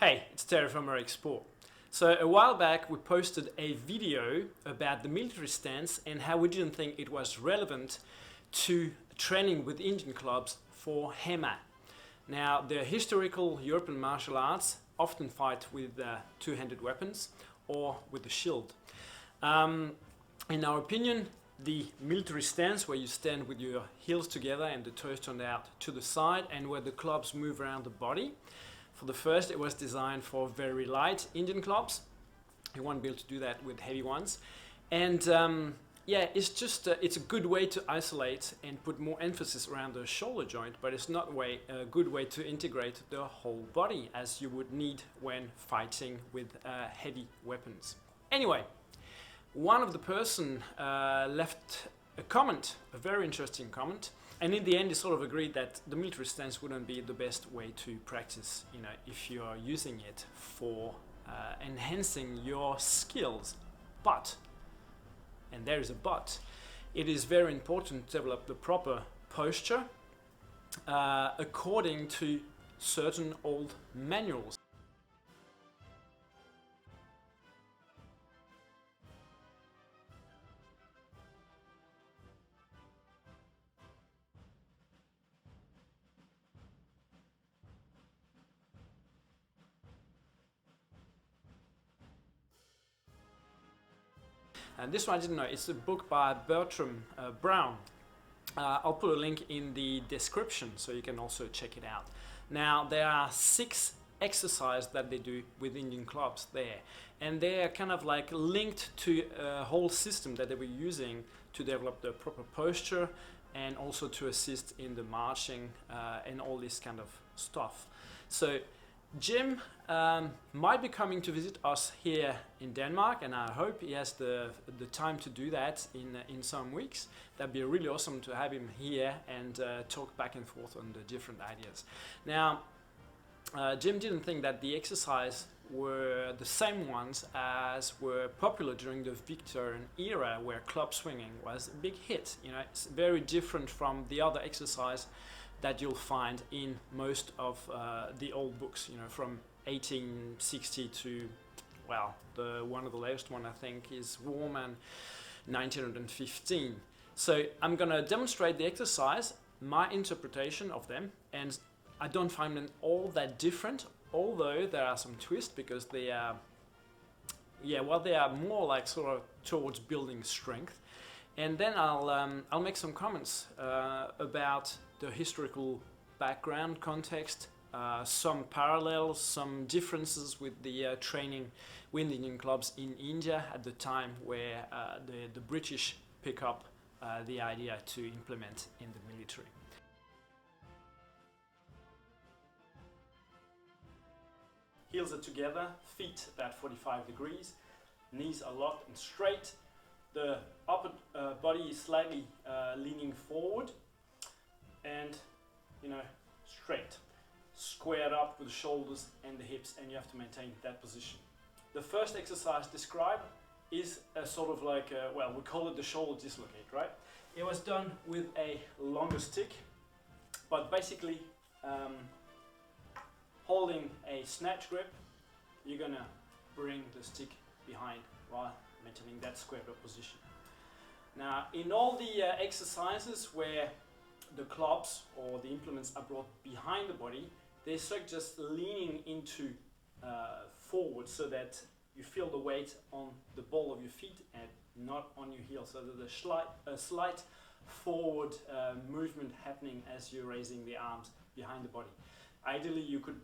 Hey, it's Thierry from Sport. So a while back we posted a video about the military stance and how we didn't think it was relevant to training with Indian clubs for HEMA. Now, the historical European martial arts often fight with two-handed weapons or with a shield. In our opinion, the military stance, where you stand with your heels together and the toes turned out to the side and where the clubs move around the body. For the first, it was designed for very light Indian clubs. You won't be able to do that with heavy ones. And it's a good way to isolate and put more emphasis around the shoulder joint, but it's not a good way to integrate the whole body as you would need when fighting with heavy weapons. Anyway, one of the person left a comment, a very interesting comment, and in the end he sort of agreed that the military stance wouldn't be the best way to practice, if you are using it for enhancing your skills. But, and there is a but, it is very important to develop the proper posture according to certain old manuals. And this one I didn't know, it's a book by Bertram Browne. I'll put a link in the description so you can also check it out. Now, there are 6 exercises that they do with Indian clubs there, and they are kind of like linked to a whole system that they were using to develop the proper posture and also to assist in the marching and all this kind of stuff. So Jim might be coming to visit us here in Denmark, and I hope he has the time to do that in some weeks. That'd be really awesome to have him here and talk back and forth on the different ideas. Now, Jim didn't think that the exercise were the same ones as were popular during the Victorian era, where club swinging was a big hit. It's very different from the other exercise that you'll find in most of the old books, from 1860 to, well, one of the latest one I think is Warman 1915. So I'm gonna demonstrate the exercise, my interpretation of them, and I don't find them all that different, although there are some twists because they are, they are more like sort of towards building strength. And then I'll make some comments about the historical background context, some parallels, some differences with the training with Indian clubs in India at the time where the British pick up the idea to implement in the military. Heels are together, feet about 45 degrees, knees are locked and straight. The upper body is slightly leaning forward and, straight. Squared up with the shoulders and the hips, and you have to maintain that position. The first exercise described is a sort of like, we call it the shoulder dislocate, right? It was done with a longer stick, but basically holding a snatch grip, you're gonna bring the stick behind while maintaining that squared up position. Now, in all the exercises where the clubs or the implements are brought behind the body, they suggest leaning into forward so that you feel the weight on the ball of your feet and not on your heel, so that there's a slight forward movement happening as you're raising the arms behind the body. Ideally, you could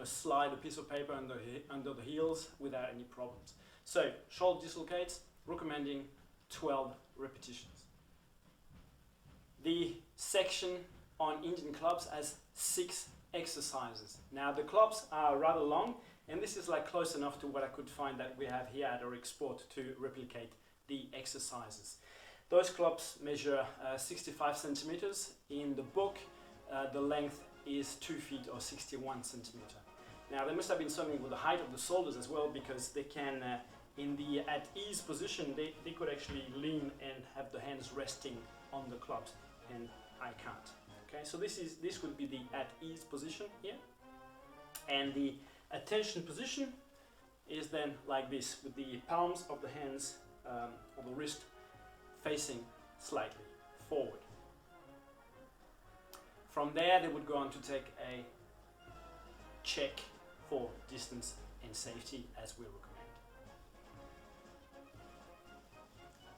slide a piece of paper under the heels without any problems. So, shoulder dislocates, recommending 12 repetitions. The section on Indian clubs has 6 exercises. Now, the clubs are rather long, and this is close enough to what I could find that we have here at Sport to replicate the exercises. Those clubs measure 65 centimeters. In the book, the length is 2 feet or 61 centimeter. Now, there must have been something with the height of the shoulders as well, because they can, in the at ease position, they could actually lean and have the hands resting on the clubs, and I can't. Okay, so this would be the at ease position here, and the Attention position is then like this, with the palms of the hands or the wrist facing slightly forward. From there, they would go on to take a check for distance and safety, as we recommend.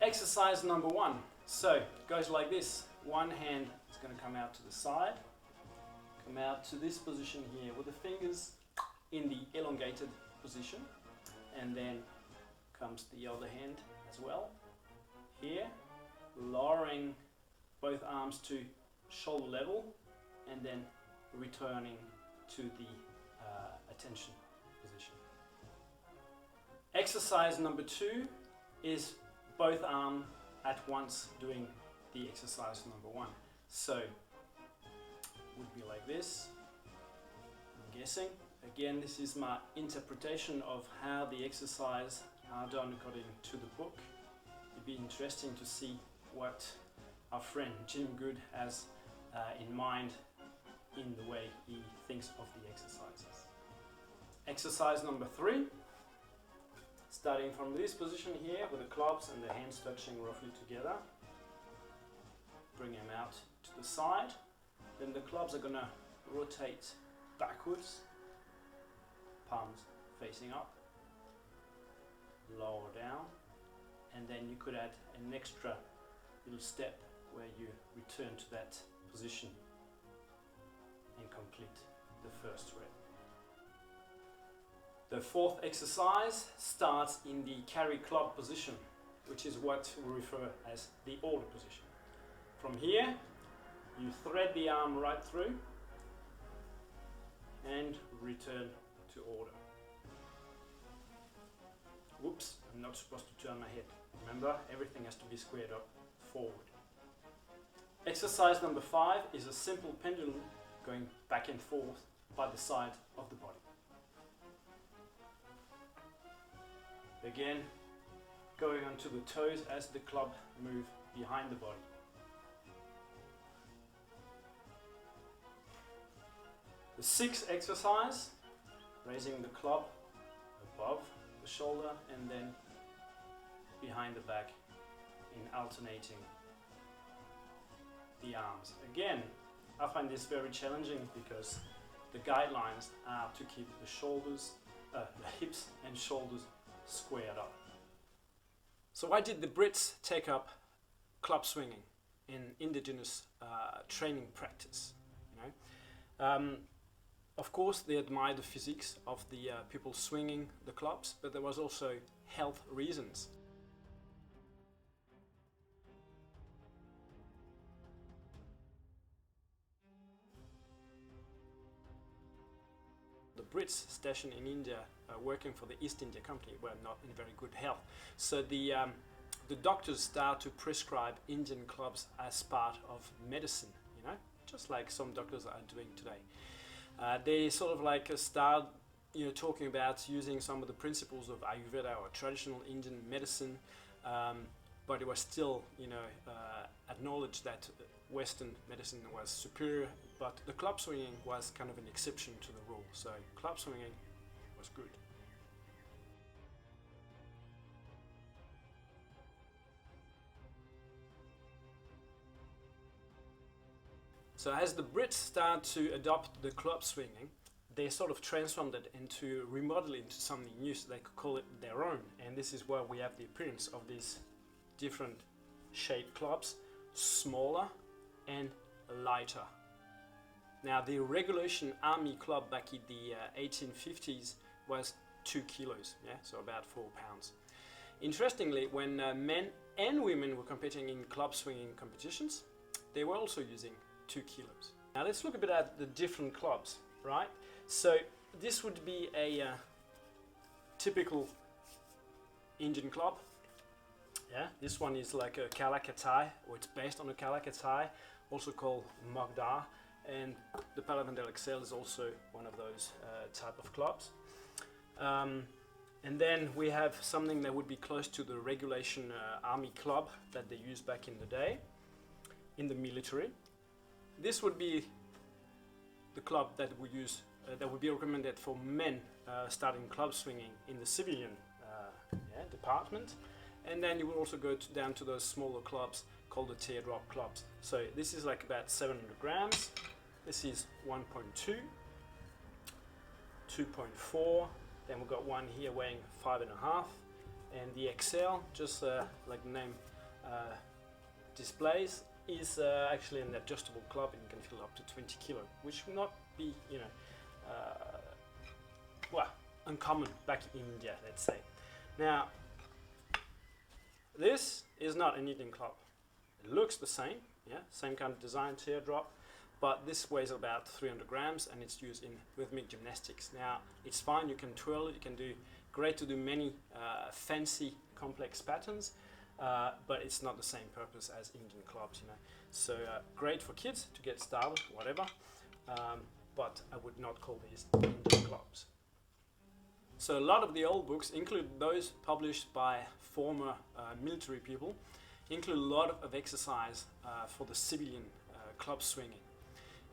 Exercise number 1. So it goes like this. One hand is going to come out to the side, come out to this position here with the fingers in the elongated position, and then comes the other hand as well. Here, lowering both arms to shoulder level, and then returning to the attention position. Exercise number 2 is both arms at once doing the exercise number 1. So, would be like this, I'm guessing. Again, this is my interpretation of how the exercise are done according to the book. It'd be interesting to see what our friend Jim Good has in mind in the way he thinks of the exercises. Exercise number 3, starting from this position here with the clubs and the hands touching roughly together. Bring them out to the side. Then the clubs are going to rotate backwards, palms facing up, lower down, and then you could add an extra little step where you return to that position and complete the first rep. The 4th exercise starts in the carry club position, which is what we refer as the order position. From here, you thread the arm right through and return to order. Whoops, I'm not supposed to turn my head. Remember, everything has to be squared up forward. Exercise number 5 is a simple pendulum going back and forth by the side of the body. Again, going onto the toes as the club move behind the body. The 6th exercise, raising the club above the shoulder and then behind the back in alternating the arms. Again, I find this very challenging because the guidelines are to keep the shoulders, the hips and shoulders squared up. So why did the Brits take up club swinging in indigenous training practice? Of course, they admired the physiques of the people swinging the clubs, but there was also health reasons. The Brits stationed in India, working for the East India Company, were not in very good health. So the doctors start to prescribe Indian clubs as part of medicine, just like some doctors are doing today. They sort of like start, talking about using some of the principles of Ayurveda or traditional Indian medicine, but it was still, acknowledged that Western medicine was superior, but the club swinging was kind of an exception to the rule. So club swinging was good. So as the Brits start to adopt the club swinging, they sort of transformed it into, remodel it into something new, so they could call it their own. And this is where we have the appearance of these different shaped clubs, smaller and lighter. Now the regulation army club back in the 1850s was 2 kilos, so about 4 pounds. Interestingly, when men and women were competing in club swinging competitions, they were also using 2 kilos. Now let's look a bit at the different clubs, right? So this would be a typical Indian club. This one is like a Kalakatai, or it's based on a Kalakatai, also called Magdar, and the Palavandel XL is also one of those type of clubs. And then we have something that would be close to the regulation army club that they used back in the day, in the military. This would be the club that we use, that would be recommended for men starting club swinging in the civilian department. And then you will also go down to those smaller clubs called the teardrop clubs. So this is like about 700 grams. This is 1.2, 2.4. Then we've got one here weighing 5.5. And the XL, just like the name displays, is actually an adjustable club, and you can fill up to 20 kilo, which will not be, well, uncommon back in India, let's say. Now, this is not an Indian club. It looks the same, same kind of design, teardrop, but this weighs about 300 grams, and it's used in rhythmic gymnastics. Now, it's fine, you can twirl it, you can do, great to do many fancy, complex patterns, but it's not the same purpose as Indian clubs, So great for kids to get started, whatever, but I would not call these Indian clubs. So a lot of the old books, include those published by former military people, include a lot of exercise for the civilian club swinging.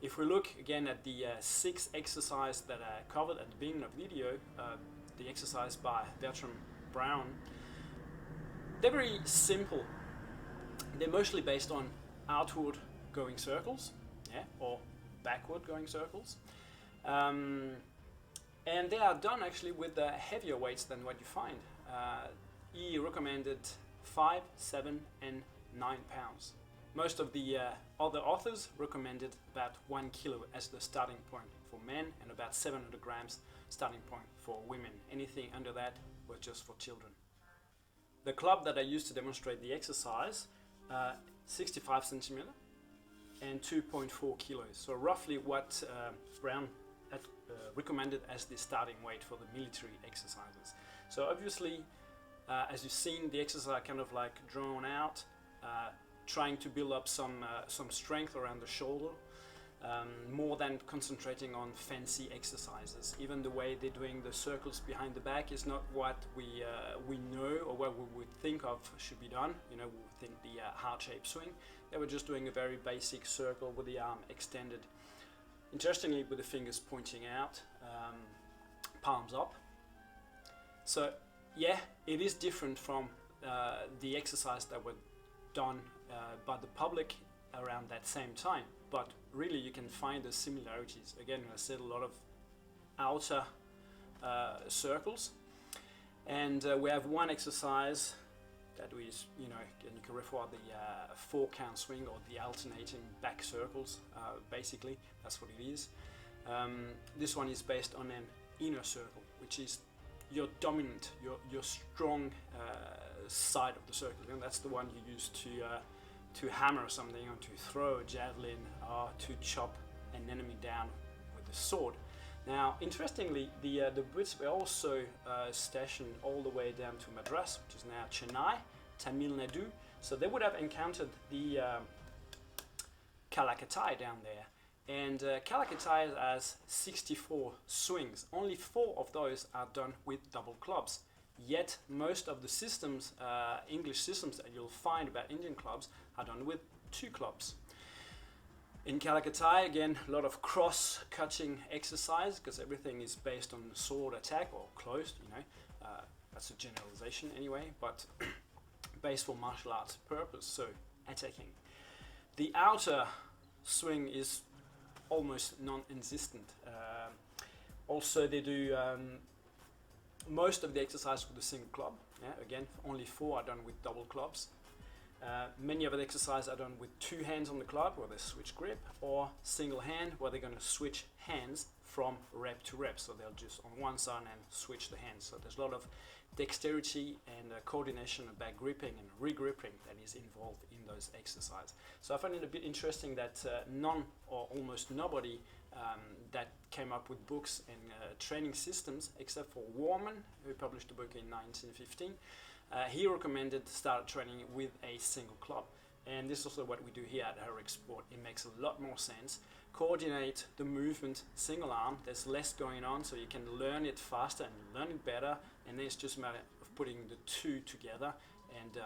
If we look again at the 6 exercises that I covered at the beginning of the video, the exercise by Bertram Browne, they're very simple. They're mostly based on outward going circles, or backward going circles. And they are done actually with heavier weights than what you find. He recommended 5, 7 and 9 pounds. Most of the other authors recommended about 1 kilo as the starting point for men and about 700 grams starting point for women. Anything under that was just for children. The club that I used to demonstrate the exercise, 65 centimeter and 2.4 kilos. So roughly what Brown had recommended as the starting weight for the military exercises. So obviously, as you've seen, the exercise kind of like drawn out, trying to build up some strength around the shoulder, more than concentrating on fancy exercises. Even the way they're doing the circles behind the back is not what we know or what we would think of should be done. We would think the heart-shaped swing. They were just doing a very basic circle with the arm extended. Interestingly, with the fingers pointing out, palms up. So yeah, it is different from the exercise that were done by the public around that same time, but really you can find the similarities. Again, I said a lot of outer circles, and we have one exercise that is, and you can refer to the 4-count swing or the alternating back circles. Basically, that's what it is. This one is based on an inner circle, which is your dominant, your strong side of the circle, and that's the one you use to hammer something, or to throw a javelin, or to chop an enemy down with a sword. Now, interestingly, the Brits were also stationed all the way down to Madras, which is now Chennai, Tamil Nadu. So they would have encountered the Kalakatai down there. And Kalakatai has 64 swings. Only 4 of those are done with double clubs. Yet most of the systems, English systems that you'll find about Indian clubs, are done with 2 clubs. In Kalakatai, again, a lot of cross-cutting exercise, because everything is based on sword attack, or closed, that's a generalization anyway, but based for martial arts purpose, so attacking. The outer swing is almost non-existent. Also, they do most of the exercise with a single club. Again, only 4 are done with double clubs. Many of the exercises are done with 2 hands on the club, where they switch grip, or single hand, where they're going to switch hands from rep to rep. So they'll just on one side and switch the hands. So there's a lot of dexterity and coordination and back gripping and re-gripping that is involved in those exercises. So I find it a bit interesting that none or almost nobody that came up with books and training systems, except for Warman, who published a book in 1915, he recommended start training with a single club. And this is also what we do here at Heroic Sport. It makes a lot more sense. Coordinate the movement single arm. There's less going on, so you can learn it faster and learn it better. And then it's just a matter of putting the 2 together. And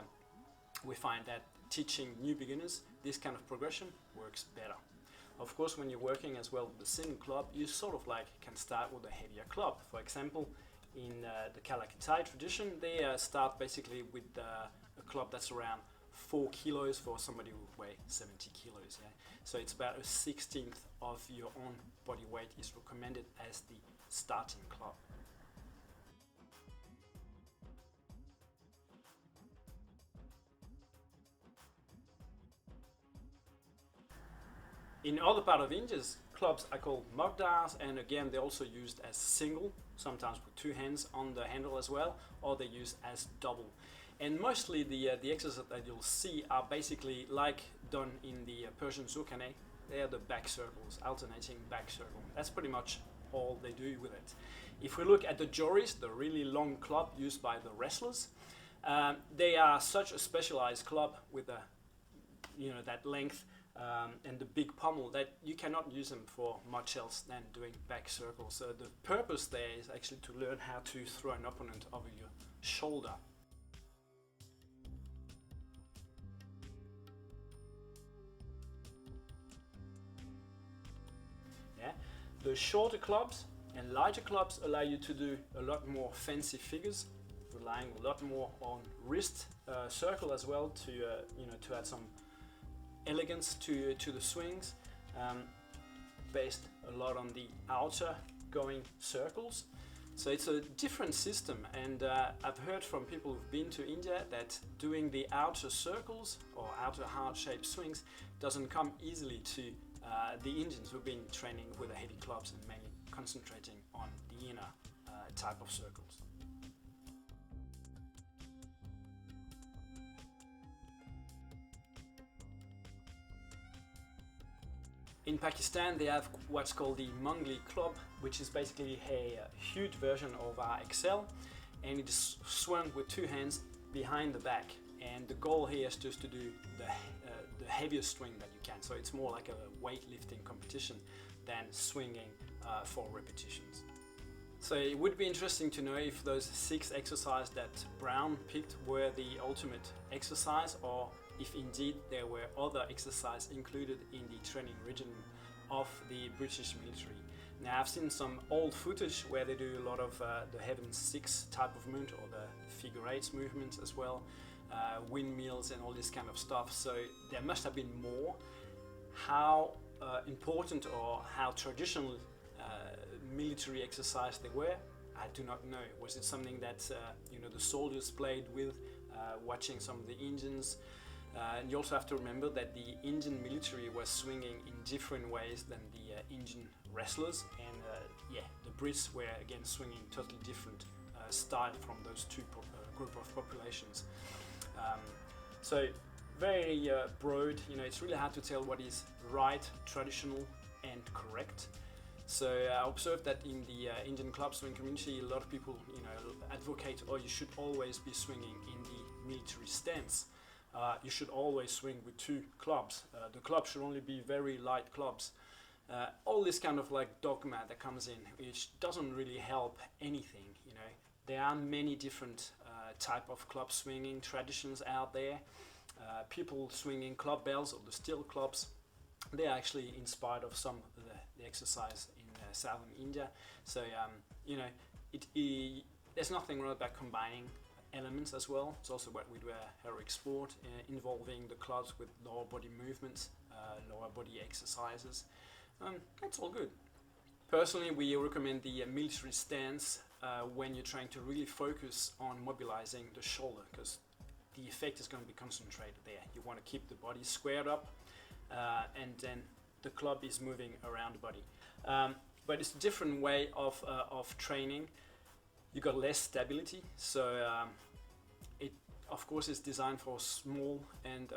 we find that teaching new beginners this kind of progression works better. Of course, when you're working as well with the single club, you sort of like can start with a heavier club. For example, in the Kalakatai tradition, they start basically with a club that's around 4 kilos for somebody who weighs 70 kilos. Yeah? So it's about a 16th of your own body weight is recommended as the starting club. In other part of India's clubs are called magdars, and again they're also used as single, sometimes with 2 hands on the handle as well, or they're used as double. And mostly the exercises that you'll see are basically like done in the Persian Zurkhaneh. They are the back circles, alternating back circle. That's pretty much all they do with it. If we look at the joris, the really long club used by the wrestlers, they are such a specialized club with that length and the big pommel that you cannot use them for much else than doing back circles. So the purpose there is actually to learn how to throw an opponent over your shoulder. The shorter clubs and larger clubs allow you to do a lot more fancy figures, relying a lot more on wrist circle as well to add some elegance to the swings, based a lot on the outer going circles. So it's a different system, and I've heard from people who've been to India that doing the outer circles or outer heart-shaped swings doesn't come easily to the Indians who've been training with the heavy clubs and mainly concentrating on the inner type of circles. In Pakistan they have what's called the Mangli club, which is basically a huge version of our XL, and it is swung with 2 hands behind the back, and the goal here is just to do the heaviest swing that you can. So it's more like a weightlifting competition than swinging for repetitions. So it would be interesting to know if those 6 exercises that Brown picked were the ultimate exercise, or if indeed there were other exercises included in the training regimen of the British military. Now I've seen some old footage where they do a lot of the Heaven 6 type of movement, or the figure 8 movements as well, windmills and all this kind of stuff, so there must have been more. How important or how traditional military exercise they were, I do not know. Was it something that the soldiers played with, watching some of the Indians? And you also have to remember that the Indian military was swinging in different ways than the Indian wrestlers, and the Brits were again swinging totally different style from those two group of populations. So very broad, it's really hard to tell what is right, traditional and correct. So I observed that in the Indian club swing community, a lot of people advocate, you should always be swinging in the military stance. You should always swing with 2 clubs. The club should only be very light clubs. All this kind of like dogma that comes in, which doesn't really help anything. There are many different type of club swinging traditions out there. People swinging club bells or the steel clubs, they are actually inspired of some of the exercise in southern India. So there's nothing wrong about combining elements as well. It's also what we do at heroic sport, involving the clubs with lower body movements, lower body exercises. That's all good. Personally, we recommend the military stance when you're trying to really focus on mobilizing the shoulder, because the effect is going to be concentrated there. You want to keep the body squared up, and then the club is moving around the body. But it's a different way of training. You got less stability, so it of course is designed for small and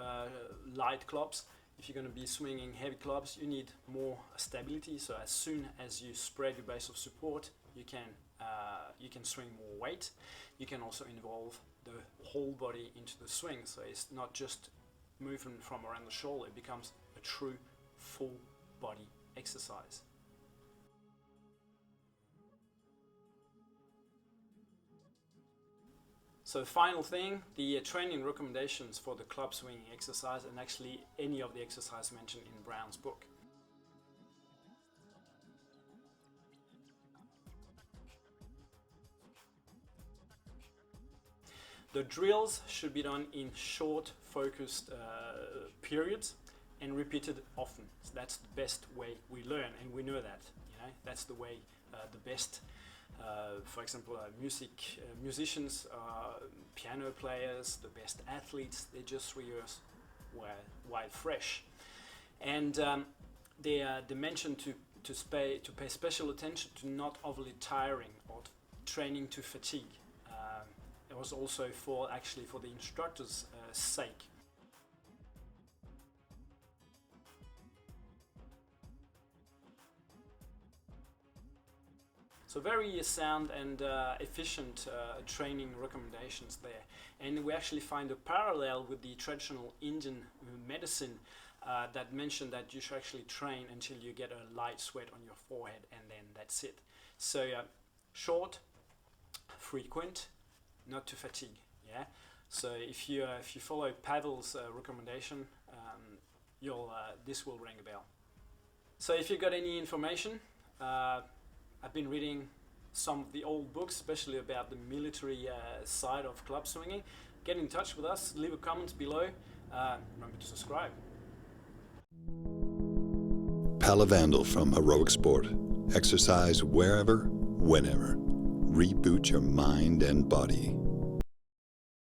light clubs. If you're going to be swinging heavy clubs, you need more stability. So as soon as you spread your base of support, you can swing more weight. You can also involve the whole body into the swing, so it's not just movement from around the shoulder. It becomes a true full body exercise. So final thing, the training recommendations for the club swinging exercise, and actually any of the exercise mentioned in Brown's book. The drills should be done in short, focused periods and repeated often. So that's the best way we learn, and we know that. That's the way the best. For example, musicians, piano players, the best athletes, they just rehearse while fresh. And they mentioned to pay special attention to not overly tiring or training to fatigue. It was also for the instructor's sake. So very sound and efficient training recommendations there. And we actually find a parallel with the traditional Indian medicine that mentioned that you should actually train until you get a light sweat on your forehead, and then that's it. So short, frequent, not to fatigue. Yeah. So if you follow Pavel's recommendation, this will ring a bell. So if you got any information, I've been reading some of the old books, especially about the military side of club swinging. Get in touch with us, leave a comment below. Remember to subscribe. Palavandal from Heroic Sport. Exercise wherever, whenever. Reboot your mind and body.